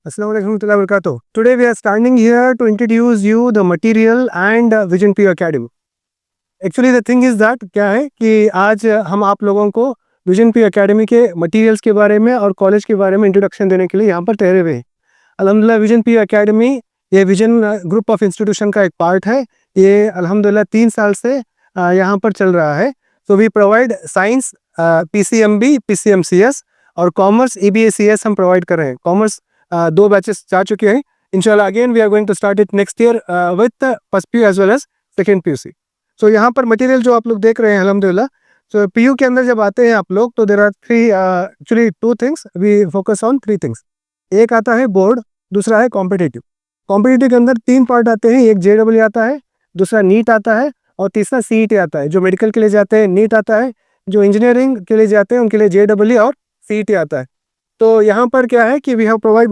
Assalamu alaikum warahmatullahi wabarakatuh. Today we are standing here to introduce you the material and Vision P Academy. Actually the thing is that क्या है कि आज हम आप लोगों को विजन पी एकेडमी के मटेरियल्स के बारे में और कॉलेज के बारे में इंट्रोडक्शन देने के लिए यहाँ पर ठहरे हुए हैं। अल्हम्दुलिल्लाह विजन पी एकेडमी ये विजन ग्रुप ऑफ इंस्टीट्यूशन का एक पार्ट है। ये अल्हम्दुलिल्लाह 3 साल से यहाँ पर चल रहा है। So we provide science PCMB PCMCS और कॉमर्स EBACS हम प्रोवाइड कर रहे हैं। कॉमर्स 2 बैचेस जा चुके हैं। इंशाल्लाह again we are going to start it next year with first PU as well as second PUC। So यहाँ पर मटेरियल जो आप लोग देख रहे हैं अल्हम्दुलिल्लाह, सो PU के अंदर जब आते हैं आप लोग तो there are actually 2 things, we focus on 3 things. एक आता है बोर्ड, दूसरा है कॉम्पिटिटिव। कॉम्पिटिटिव के अंदर 3 पार्ट आते हैं, एक JEE आता है, दूसरा नीट आता है और तीसरा CET आता है। जो मेडिकल के लिए जाते हैं नीट आता है, जो इंजीनियरिंग के लिए जाते हैं उनके लिए JEE और CET आता है। तो यहाँ पर क्या है कि we have provide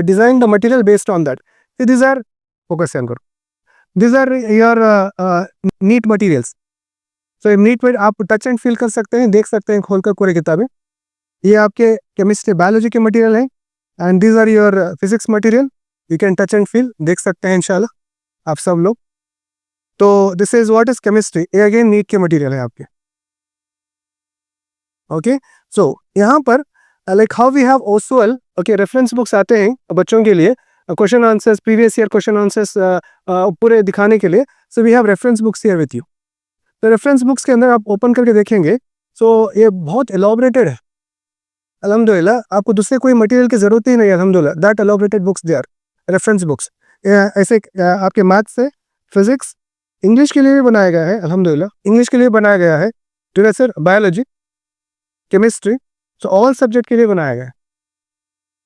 design the material based on that. This are focus करो, this are your NEET materials. So NEET में आप टच एंड फील कर सकते हैं, देख सकते हैं खोलकर पूरी किताबें। ये आपके केमिस्ट्री बायोलॉजी के मटेरियल हैं and these are your physics material. You can touch and feel, देख सकते हैं इंशाल्लाह आप सब लोग। तो this is what is chemistry, ये अगेन नीट के मटेरियल है आपके। ओके, सो यहाँ पर like how we have OSWL, okay, reference books आते हैं बच्चों के लिए, question answers, previous year question answers पूरे दिखाने के लिए। So we have reference books here with you. तो रेफरेंस बुक्स के अंदर आप ओपन करके देखेंगे, सो ये बहुत एलॉबरेटेड है अल्हम्दुलिल्लाह। आपको दूसरे कोई मटेरियल की जरूरत ही नहीं है अल्हम्दुलिल्लाह। That elaborated books they are reference books. ऐसे आपके मैथ्स से फिजिक्स, इंग्लिश के लिए भी बनाया गया है अल्हम्दुलिल्लाह, इंग्लिश के लिए बनाया गया है, sir biology, chemistry, so all subject के लिए बनाया गया है।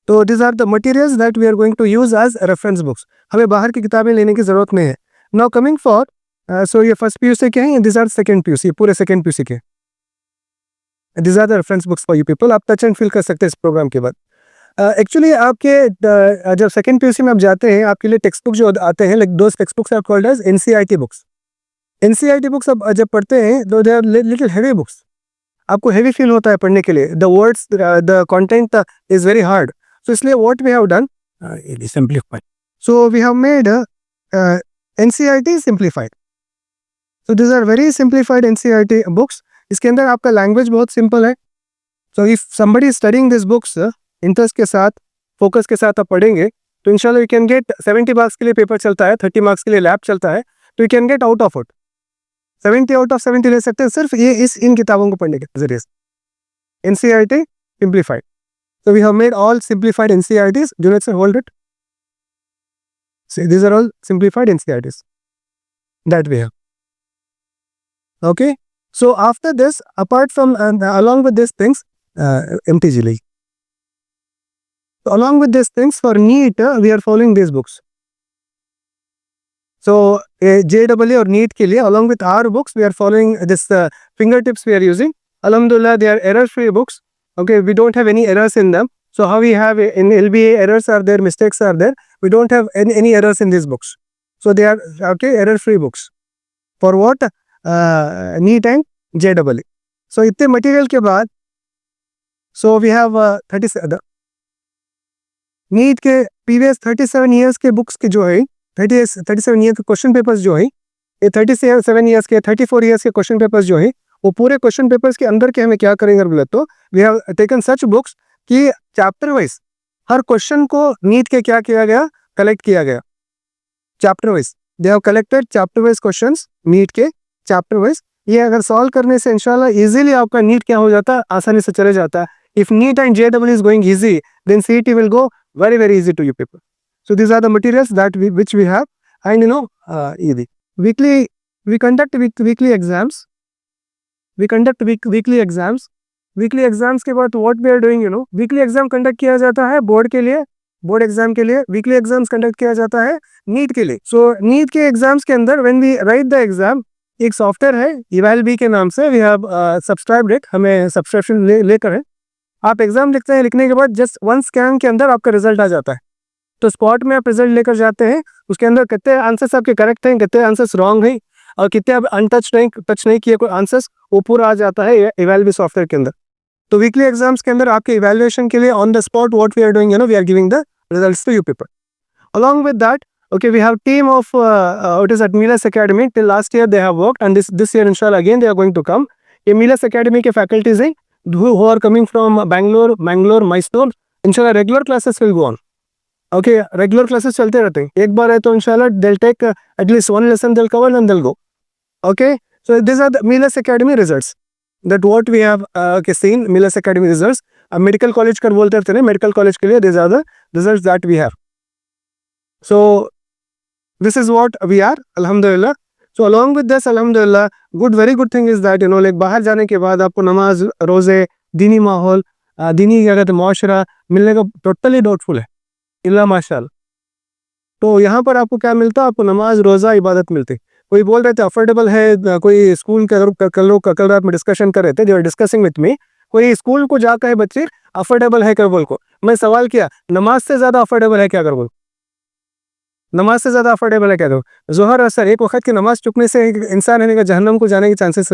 तो this are the materials that we are going to use as reference books. हमें बाहर की किताबें लेने की जरूरत नहीं है। नाउ कमिंग फॉर सो ये फर्स्ट PUC के हैं, दिस आर सेकंड PUC, पूरे सेकंड PUC के। This are the reference books for you people. आप टच एंड फील कर सकते हैं इस प्रोग्राम के बाद। एक्चुअली आपके जब सेकंड PUC में आप जाते हैं, आपके लिए टेक्स्ट बुक जो आते हैं, like those text books are called as NCERT books. NCERT books आप जब पढ़ते हैं तो they are little heavy books. आपको हेवी फील होता है पढ़ने के लिए, the words, the content is very hard. So इसलिए what we have done, simplified. So we have made NCERT simplified. So this are very simplified NCERT books. इसके अंदर आपका लैंग्वेज बहुत सिंपल है। So if somebody is studying this books interest के साथ, focus के साथ आप पढ़ेंगे तो इंशाल्लाह यू कैन गेट 70 मार्क्स के लिए पेपर चलता है, 30 मार्क्स के लिए लैब चलता है, तो you can get out of it 70 out of 70 ले सकते हैं सिर्फ ये इन किताबों को पढ़ने के जरिए से। NCERT simplified. So we have made all simplified NCERTs. Do not say hold it. See, these are all simplified NCERTs that we have. Okay. So after this, apart from along with these things, MTG. So along with these things for NEET, we are following these books. So JEE और NEET के लिए along with our books we are following this fingertips we are using. Alhamdulillah, they are error-free books. Okay, we don't have any errors in them. So how we have in LBA, errors are there, mistakes are there. We don't have any errors in these books. So they are okay error-free books. For what? NEET and JEE. So इतने material के बाद, so we have 37 NEET के previous 37 years के books के जो है 37 year के question papers जो है, ये 37 ईयर्स के 34 ईयर्स के क्वेश्चन पेपर्स जो है, वो पूरे क्वेश्चन पेपर्स के अंदर के हमें क्या करेंगे बोले तो we have taken such books कि चैप्टर वाइज हर क्वेश्चन को नीट के क्या किया गया, कलेक्ट किया गया chapter wise. They have collected chapter wise questions NEET के चैप्टर वाइज। ये अगर सॉल्व करने से इंशाल्लाह इजीली आपका नीट क्या हो जाता है, आसानी से चले जाता है। If NEET and JEE is going easy, then CET will go very easy to you people. So these are the materials that which we have, and weekly we conduct weekly exams. We conduct weekly exams. Weekly exams के बाद what we are doing, weekly exam conduct किया जाता है board के लिए, board exam के लिए weekly exams conduct किया जाता है नीट के लिए। So नीट के एग्जाम्स के अंदर when we write the exam, एक सॉफ्टवेयर है eval-B के नाम से, we have subscribed it, हमें सब्सक्रिप्शन लेकर है। आप एग्जाम लिखते हैं, लिखने के बाद जस्ट 1 स्कैन के अंदर आपका रिजल्ट आ जाता है। तो स्पॉट में आप रिजल्ट लेकर जाते हैं, उसके अंदर कितने आंसर्स आपके करेक्ट हैं, कितने आंसर्स रॉन्ग हैं और कितने आप टच नहीं किए कोई आंसर्स, वो पूरा आ जाता है eval-B सॉफ्टवेयर के अंदर। तो वीकली एग्जाम्स के अंदर आपके इवैल्यूएशन के लिए on the spot what we are doing, we are giving the results to you people. Along with that, okay, we have team of it is at Milas Academy. Till last year they have worked, and this year inshallah again they are going to come. ये Milas Academy के faculties हैं who are coming from Bangalore, Mysore. Inshallah regular classes will go on. Okay, regular classes चलते रहते हैं. एक बार है तो inshallah they'll take at least one lesson they'll cover and they'll go. Okay, so these are the Milas Academy results. That what we have seen Milas Academy results. अब medical college का बोलते रहते हैं medical college के लिए these are the results that we have. So this is what we are, alhamdulillah. So along with this, alhamdulillah, very good thing is that like बाहर जाने के बाद आपको नमाज, रोजे, दीनी माहौल, दीनी क्या कहते हैं मुआशरा मिलने का टोटली डाउटफुल है, इल्ला माशाअल्लाह. तो यहाँ पर आपको क्या मिलता है? आपको नमाज, रोजा, इबादत मिलती. कोई बोल रहे थे अफोर्डेबल है, कोई स्कूल के कल रात में डिस्कशन कर रहे थे, दे वर डिस्कसिंग विथ मी, कोई स्कूल को जाकर है बच्चे अफोर्डेबल है कर बोल को. मैं सवाल किया नमाज से ज्यादा अफोर्डेबल है क्या कर बोल, नमाज से ज्यादा अफोर्डेबल है क्या? दो जोहर असर एक वक्त की नमाज चुकने से इंसान है जहन्नम को जाने के चांसेस